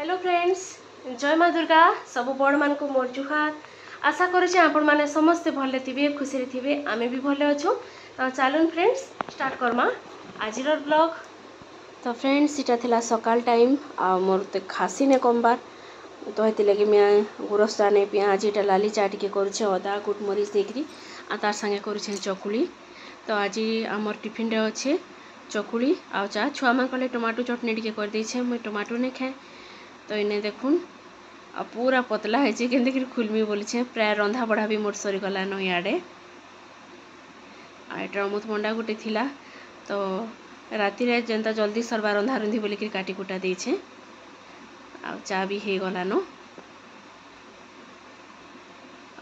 Hello friends, जय माँ दुर्गा। सबु बड़ मान को मोर जुहार। आशा करुचे आपण माने समस्ते भले थिबे, खुशी थिबे। आमे भी भले अछु। तो चलन फ्रेंड्स स्टार्ट करमा आज ब्लॉग। तो फ्रेंड्स इटा थिला सकाल टाइम आ मोर ते खासी ने कमबार तो हेति लगे मैं गुरस ने पियाज इटा लाली चा टिके करूछे अदा गुट मरीच देकरी आ तार संगे करूछे चकुली। तो आज आमर टिफिन रे अच्छे चकुली आ चा। छुआ मान कले टमाटो चटनी टिके कर देछे, मुई टमाटो ने खाए। तो इन्हें देखुन आ पूरा पतला है के खुलमी बोली प्राय रंधा बढ़ा भी मोर सरी गला न इे आईटा अमृतभंडा गोटे थिला। तो राति रे जेंता जल्दी सरवा रंधा रंधी बोलिक काटी कुटा देछे आ चा भी हो गला न।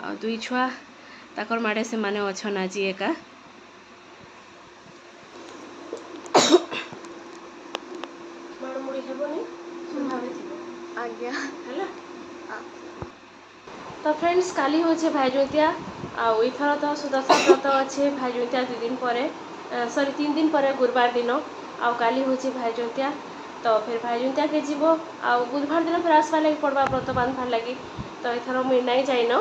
आ दुई छुआ ताकर माड़े से माने अछन आज एका आज्ञा है। तो फ्रेंड्स काली होचे भाईजुतिया आईथर तो सुदर्शन व्रत अच्छे भाईजुतिया 2 दिन पर सॉरी 3 दिन पर गुरुवार दिन आली होचे भाईजुतिया। तो फिर भाईजुतिया के जीव आ बुधवार दिन फिर आसवा लगे पड़वा व्रत बांधवार लगी। तो एथर मुई नहीं जाइन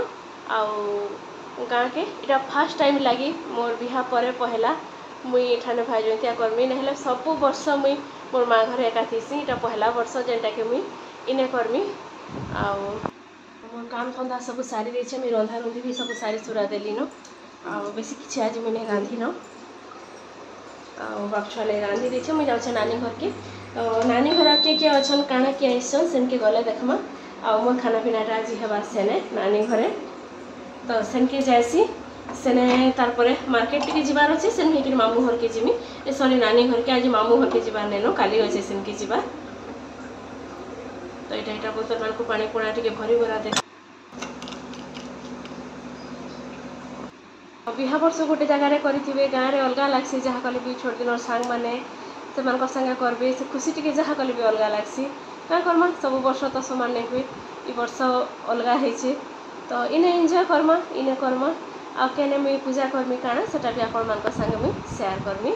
गाँ के इटा फास्ट टाइम लगी मोर बिहा पर पहला मुई एठाने भाईजुतिया करमी नहले सब वर्ष मुई मोर माँ घर एका थीसी। इटा पहला वर्ष जेनटा के मुई इने करमी आ मोर काम धंदा सब सारी देछे। मुई रंधा रंधी भी सब सारी सुरा देली न आ बेसी किछि आज मुई रांधी न आ बापछुआ ले रांधी देछे। मुई जाउछे नानी घर के। तो नानी घर के अछन काना के आइसन सेन के गले देखमा आ मोर खाना पीनाटा आज हेबा सेने नानी घरे। तो सेन के जायसी सेने तारपरे मार्केट टिके जिबार अछि सेन हेकिर मामू घर के जिमी सॉरी नानी घर के आज मामू घर के जिबार नेनो काली अछि सेन के जिबा। तो इटा बोतल मान को पानी पुणा टिके भरी भरा दे। बिहा वर्ष गोटे जगार करेंगे गाँव में अलग लग्सी जहाँ कले भी छोट दिन सांग मैंने से संगे करबे से खुशी टी जहाँ कले भी अलग लग्सी क्या करमा सब वर्ष तो सामान नहीं हुए ये वर्ष अलग है। तो इन्हें एंजॉय करमा इन्हें करमा आने मुझे पूजा करमी काना सेटा भी आपण मान संगे मुझे शेयर करमी।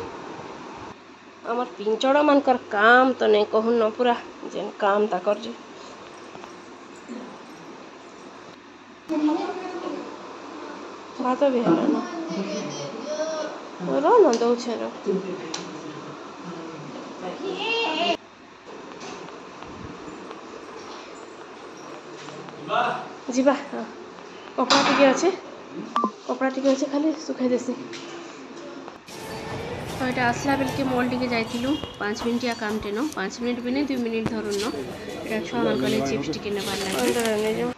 आमर पिंचड़ मानकर काम तो नहीं कहून न पूरा जेन काम ताकर जे भात भी है ना रो न दौछे रो जीवा कपड़ा टिके अच्छे कपड़ा टिके अच्छे खाली सुखाई देसी। तो यहाँ आसला बेल के मॉल टिके जाइलु 5 मिनिट या काम टेन 5 मिनिट भी नहीं 2 मिनिट धरुन यहाँ छुआ मान कले चिप्स टिके नेबार लगे।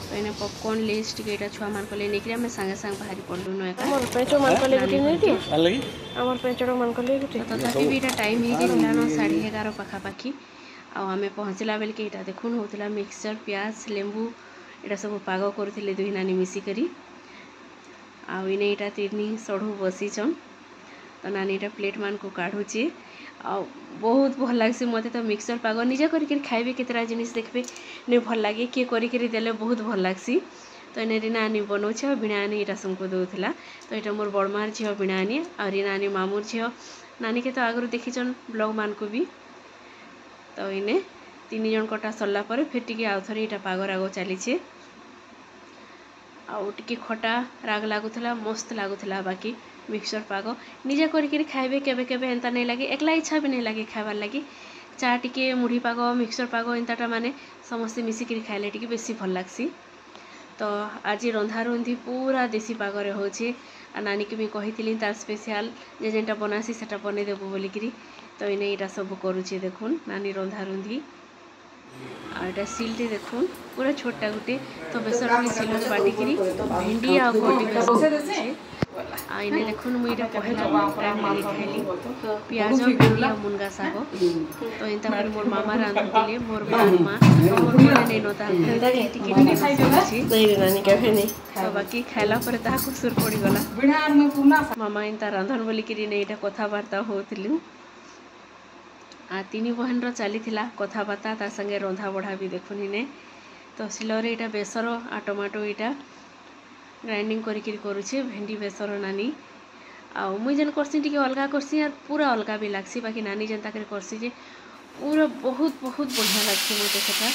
तो इन्हें पॉपकॉर्न लेस टिके यहाँ छुआ मान कले नहीं आम सागे सागे बाहरी पड़लु न एका पेंचड़ मान कले आमर पेंचड़ मान कले तथापि भी यहाँ टाइम हो जाता न 11:30 पाखापाखि आम पहुँचला बेल के यहाँ देखुन होता मिक्सचर प्याज लेंबू यहाँ सब पाग करुले 2 नानी मिसिकरी आने यहाँ 3 सढ़ू बसीचन। तो नानी यहाँ प्लेट मान को काढ़ुचे आ बहुत भल लग्सी मते। तो मिक्सचर पाग निजे कर खाइबे केतरा जिनिस देखबे नहीं भल लगे किए करी देले बहुत भल लग्सी। तो इन्हें रीना आनी बनाऊे और बीणा आनी यहाँ सबको दौला। तो यहाँ मोर बड़मार झील बीणा आनी और रीना आनी मामूर झील नानी के तो आगु देखीचन ब्लॉग मान को भी। तो इन्हें 3 जन कटा सरला फिर टी आउ थे यहाँ पाग राग चलीचे आउ टिके खटा राग लगुला मस्त लगुला। बाकी मिक्सचर पाग निजे कर खाइबे केबे केबे एंता नहीं लगे एकला इच्छा भी नहीं लगे खाइबार लगी चा टिके मुढ़ी पाग मिक्सचर पाग एंताटा माने समस्ते मिसिक खाइले टिके बेसी भल लग्सी। तो आज रंधा रंधी पूरा देसी पागरे होचे आ नानी के भी कही तार स्पेशल जे जेनटा बनासी सेटा बने देबो बोलिकी। तो इन्हें यहाँ सब करुचे देखुन नानी रंधा रंधी आटा सिलटे देखुन पूरा छोटा गोटे। तो बेसर में सिलट बाटिकी भेंडी आ गोटे आने देखुन मुझे पहला मिली खाइली पियाज भेंडी और मुनगा साग। तो इनता फिर मोर मामा रांधुले मोर मामा मोर मामा नहीं नता तो बाकी खाइला पर ताको सुर पड़ी गला मामा इनता रांधन बोलिक नहीं कथबार्ता होलु आ 3 बहन चली कथबार्ता तार संगे रंधा बढ़ा भी देखुन इने। तो सिलर यहाँ बेसर आ टमाटो यहाँ ग्राइंडिंग करुचे भेंडी बेसर नानी आ मुई जेन करसी टिके अलगा करसी और पूरा अलगा भी लागसी। बाकी नानी जेनता कर करसी जे पूरा बहुत बहुत बढ़िया लगছে मत सेटा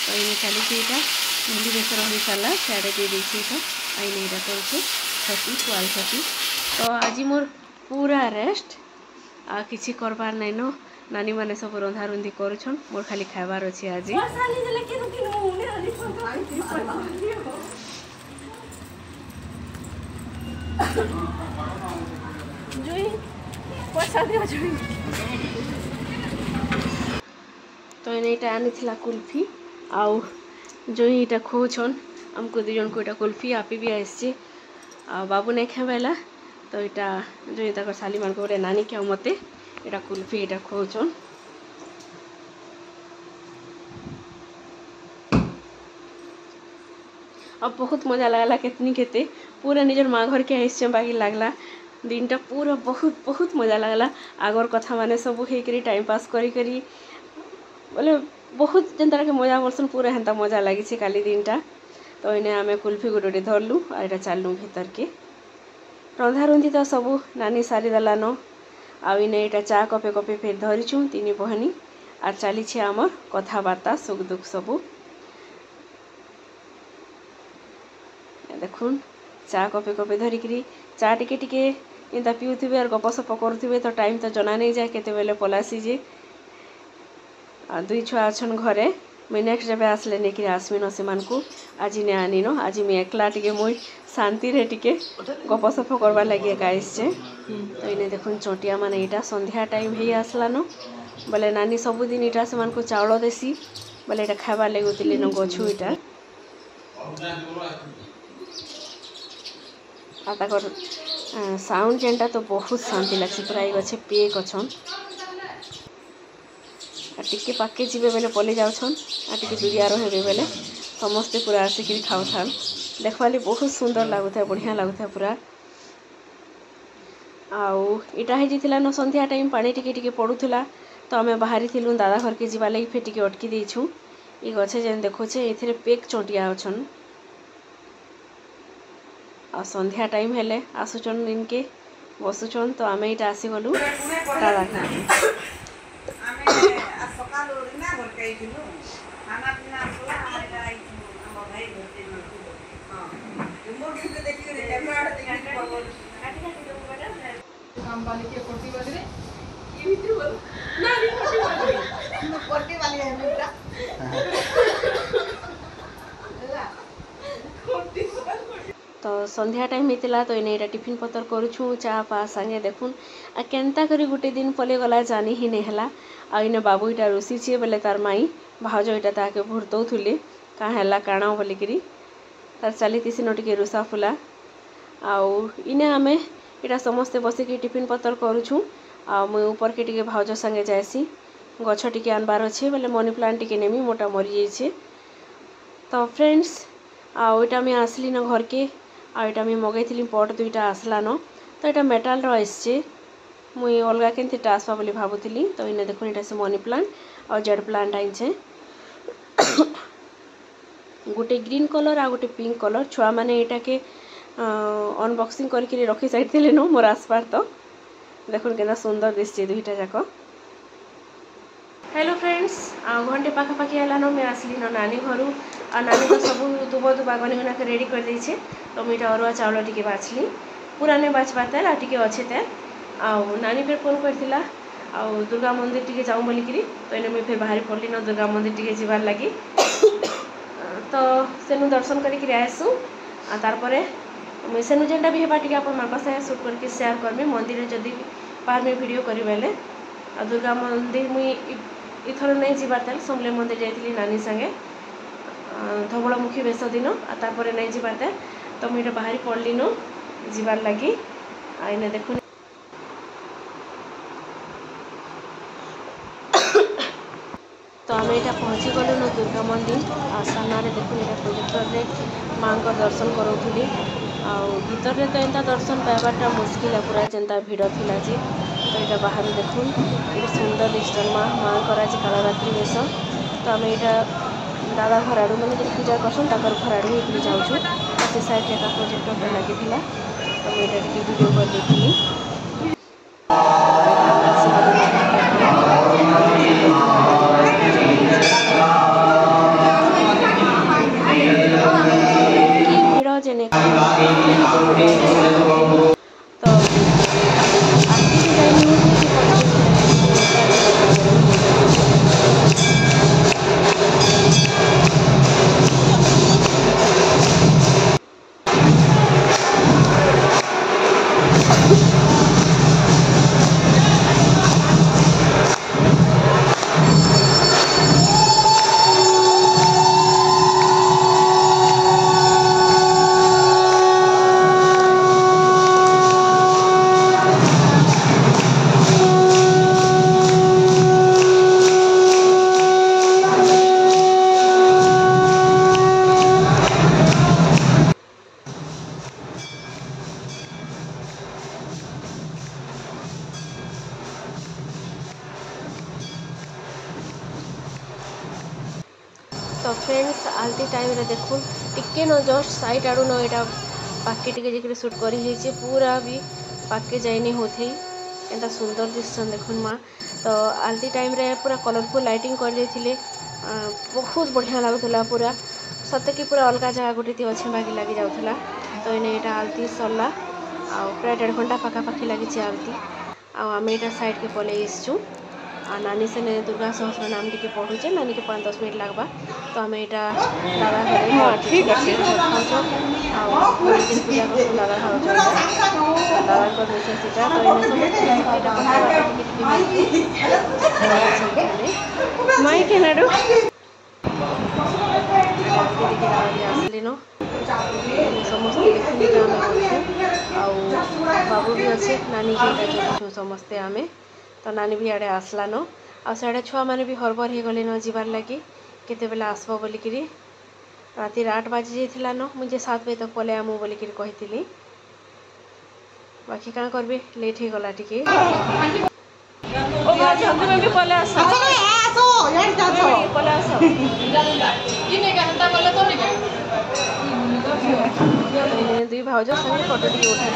तो ये चली यहाँ मेहंदी बेसर हो सारा सियाड़े दे देती तो आई नहीं कर छती पुआल छती तो आज मोर पूरा रेस्ट आ किसी करबार नहीं न नानी माने सब रंधा रुंधी करुछन मोर खाली खाइबार अच्छे आज तो यहाँ आनी थिला कुल्फी आउ जो यहाँ खोछन आमको दु जन को यहाँ कुल्फी आपी भी आसी आ बाबू नहीं खेबेला तो यहाँ जो तक साली मान को नानी क्या मत यहाँ कुल्फी यहाँ खोचन अब बहुत मजा लगला कितनी केते पूरा निजर माँ घर के आइस बाकी लगला दिनटा पूरा बहुत बहुत मजा लगला आगर कथा माने सब होकरी टाइम पास करी करी बोले बहुत जनता के मजा बरसन पूरा हेन्ता मजा लगी काली दिनटा तो इन्हें आम कुल्फी गोटे धरलु और यहाँ चलू भीतर के रंधा रुंधी तो सब नानी सारी देलान आने यहाँ चा कपे कपे फिर धरीचु तीन बहनी आर चली आमर कथबार्ता सुख दुख सबू देखुन चा कपे कपे धरिकी चा टिके टिके एंता पिउथिबे और गपसप करुथिबे तो टाइम तो जना नहीं जाए केते बेले पलासी जे दुई छुआ अच्छन घरे मुई नेक्स्ट जब आसले नहीं आसमी न से आज ने आनी न आज मुझे एकला टिके मुई शांति रे टिके गपसप करवा लगे आइसे तो इन्हें देखुन चटिया माने यहाँ संध्या टाइम ही आसलान बोले नानी सबुदिन यहाँ से चाउल देसी बोले यहाँ खाइबार लगुले न गछु यहाँ आकर साउंड जेनटा तो बहुत शांति लगे पूरा ये गछे पेक अच्छन टिके पाके जीवे बेले पलि जाउछन आ टिके दुरिया रहे बेले समस्ते पूरा आसिक खाऊथान देखवाली बहुत सुंदर लगुता बढ़िया लगुता पूरा आउ इटा ही न संध्या टाइम पानी टिके टिके पड़ूला तो आम बाहरी थिलु दादा घर के जीवा लगी फिर टिके अटकी देछू ये गछे जेन देखुचे एथिरे पेक चटिया अछन आ संध्या टाइम हेले आसुचन इनके बसुचन तो आम यहाँ आसीगलु दादा घर तो संध्या टाइम होता तो इन्हें टिफिन पतर करुछू चा पा संगे देखुन आ केनता करी गोटे दिन पले गला जानी ही नहीं है आ इने बाबू इटा रुषिछे बोले तार माई भाउज इटा ताके भुर्तौले क्या है काण बोलिकी तार चली न टिके रुषा फुला आउ इने आमे इटा समस्ते बसिकी टिफिन पतर करुछू आ मुई ऊपर के टिके भाउज संगे जाएसी गछ टिके आनबार अच्छे बोले मनी प्लांट टिके नेमी मोटा मरी जाइए तो फ्रेंड्स आउ इटा मैं आसली न घर के आटा मैं मगैली पट दुईटा आसलान तो यहाँ मेटाल आसचे मुई अलग के आसवा बोली भावुली तो इन्हें देखुन यहाँ से मनी प्लांट और जेड प्लांट आईचे गोटे ग्रीन कलर आ गोटे पिंक कलर छुआ मैंने यहाँ के अनबक्सिंग करके रखी सारी न मोर आसबार तो देखुन के सुंदर दिशे दुईटा जाक हेलो फ्रेंड्स घंटे पाखापाखि है मैं आसली न नानी घर आ नानी तो सब दुब दुबा गना के रेडी कर देछे तो मुझे अरुआ चाउल टिके बाछली पूरा नहीं बाछबार तेल आ टिके अच्छे तेल आउ नानी फिर फोन करथिला आउ दुर्गा मंदिर टिके जाऊँ बोलिकी तो इन्हें मुझे फिर बाहरी पड़ली न दुर्गा मंदिर टिके जीवार लगी तो सेनु दर्शन करके आसू तारपरे मुझे सेनु जेनटा भी हेबा टिके आपण मानक साथ सुट करके शेयर करमी मंदिर जदि बाहर में वीडियो करी बेले दुर्गा मंदिर मुई इथर नहीं जीवार तेल समले मंदिर जाइली नानी संगे धवलमुखी बेस दिन तापर नहीं जीवार तेल तो मुझे बाहरी पड़ली न जीवार लगी आईने देखुन तो आम यहाँ पहुँची गलु न दुर्गा मंदिर सामने देखुन यहाँ प्रोजेक्टर रे माँ को दर्शन करूली आतर तो एंता दर्शन पाइबार्टा मुस्किल है पूरा जेनता भिड़ थिला जे तो यहाँ बाहर देखुन ये सुंदर डिजिटल माँ कर आज कालरात्रि बेस तो आम यहाँ दादा घर आड़ू मैंने जो पूजा करसन घर आड़ू ही जाऊँ से साइड का प्रोजेक्टर लगी तो मुझे वीडियो कर देखी तो फ्रेंड्स आलती टाइम रे देखुन टिके न जस्ट साइड आड़ू न एटा पाके टिके जेकरे शूट करी हेचे पूरा भी पाके जाइनी होथई एंता सुंदर दिसन देखुन माँ। तो आलती टाइम रे पूरा कलरफुल लाइटिंग कर देथिले बहुत बढ़िया लागुला पूरा सत्य कि पूरा अलग जगह गोटे अच्छे बाकी लगी जाऊला। तो इने एटा आलती सरला प्राय 1.5 घंटा पाखापाखि लगी आलती आम एटा साइड के पलि आसचु नानी से दुर्गा सहस्र नाम टी पढ़ुचे नानी के 5-10 मिनट लगवा। तो आम यहाँ दादा घर ठीक अच्छे पूजा कर दादा घर दादा मिसेसटा तो माई के नाडू आसली न समस्ते बाबू भी अच्छे नानी के समस्ते आमे तो नानी भी आड़े आसला न आड़े छुआ मैंने भी हरबर हो गले न जीवार लगी केते बेला आसबो बोलिकी राति 8 बाजी जाइला न मुझे 7 बजे तक पले आमु बोलिकी कही बाकी क्या करबे लेट हो गला टिके दुई भाज संगे फोटो टी उठा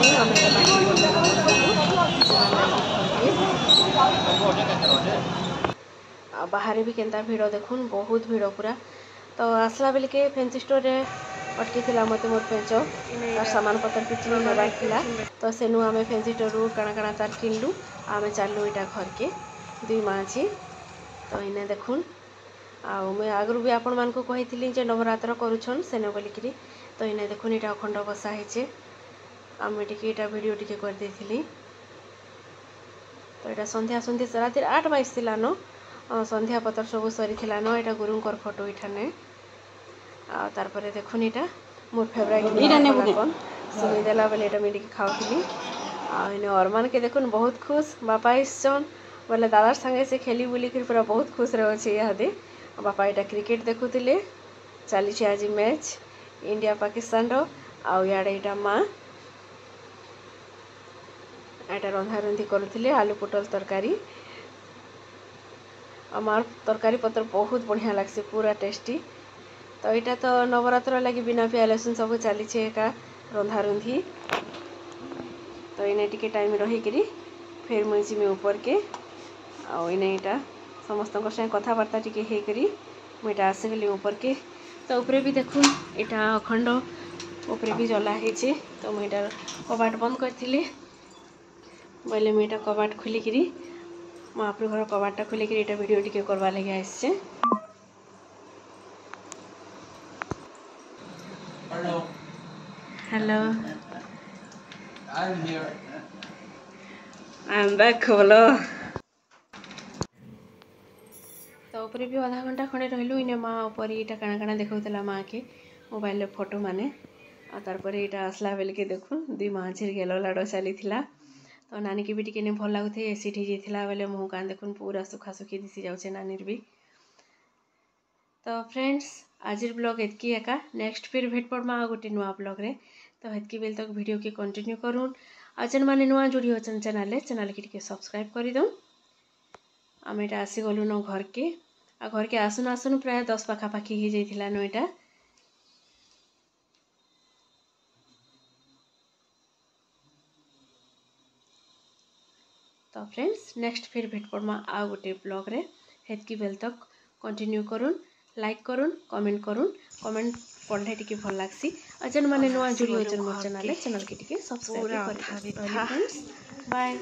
बाहर भी केंता भिड़ देखुन बहुत भिड़ पूरा। तो आसला बेल के फैंसी स्टोर रे अटकी थिला मते मोर पेंच और सामान पत्र किसी नबार थिला। तो सेनु आमे फैंसी स्टोर रू काना काना तार किनलु आमे चालू इटा घर के दुई माछी। तो इने देखुन मैं आगु भी आपण मान को कही जे नवरात्र करुछन सेने बोलिकी। तो इने देखुन इटा अखंड बसा हेचे आमे टिके इटा वीडियो टिके कर देथिली। तो इटा संध्या संध्या राति 8 बाजिला न संध्या पतर सब सरी थिला न एटा गुरुंकर फोटो इठाने तार परे देखुन इटा मोर फेवरेट सुनी देला बेले एटा मिली खाउथली इने अरमान के देखुन बहुत खुश बापा इसन बोले दादार संगे से खेली बुली कर पूरा बहुत खुश रहे छे यादे। बापा एटा क्रिकेट देखुतिले चली आज मैच इंडिया पाकिस्तान रो याडे एटा माँ एटा रंधा रंधी करुथिले आलू पोटल तरकारी मार तरकारी पत्र बहुत बढ़िया लगसे पूरा टेस्टी। तो यहाँ तो नवरात्र लगी बिना पियाज लहसुन सब चली एका रंधा रंधी। तो इन्हें टिके टाइम रहीकि फिर मुझे जिमी ऊपर के इन्हें यहाँ समस्त कथबार्ता टिके होकरी मुझा आसगली ऊपर के। तो ऊपर भी देखु यहाँ अखंड ऊपर भी जला है। तो मुझा कबाट बंद करी बोले मुझा कबाट खोलिकी महाप्रभु घर कबाटा खोलिकी यहाँ वीडियो टिके करवा लगे आसचे। Hello I'm here. I'm back बोलो। तो ऊपर भी आधा घंटा खंडे रहलु इने माँ ऊपर यहाँ काना काना देखा माँ के मोबाइल फोटो माने तार यहाँ आसला बेल के देखुन दुई माछी गेलो लाड़ चली। तो नानी की भी टिके भल लगुथे एसिड हो जाता बेले मुँह कान देखुन पूरा सुखा सुखी दिशी जाऊे नानीर भी। तो फ्रेंड्स आज ब्लॉग एतकी एका नेक्स्ट फिर भेट पड़मा गोटे नुआ ब्लॉग रे। तो हेतकी बेल तक वीडियो के कंटिन्यू करूँ आजन मैंने नुआ जोड़ी होचन चैनल के सब्सक्राइब कर दऊँ। आम यहाँ आसीगलु न घर के आसुन आसुन प्राय 10 पाखापाखि हो जाइला न यहाँ। तो फ्रेंड्स नेक्स्ट फिर भेट पड़मा आ गोटे ब्लॉग रे हेतकी बेल तक कंटिन्यू करूँ लाइक करूँ कमेंट करूँ कमेंट पढ़ले टिके भल लागसी अजन माने नुआ जुड़ी होचन मोर चैनल के टिके सब्सक्राइब कर। बाय।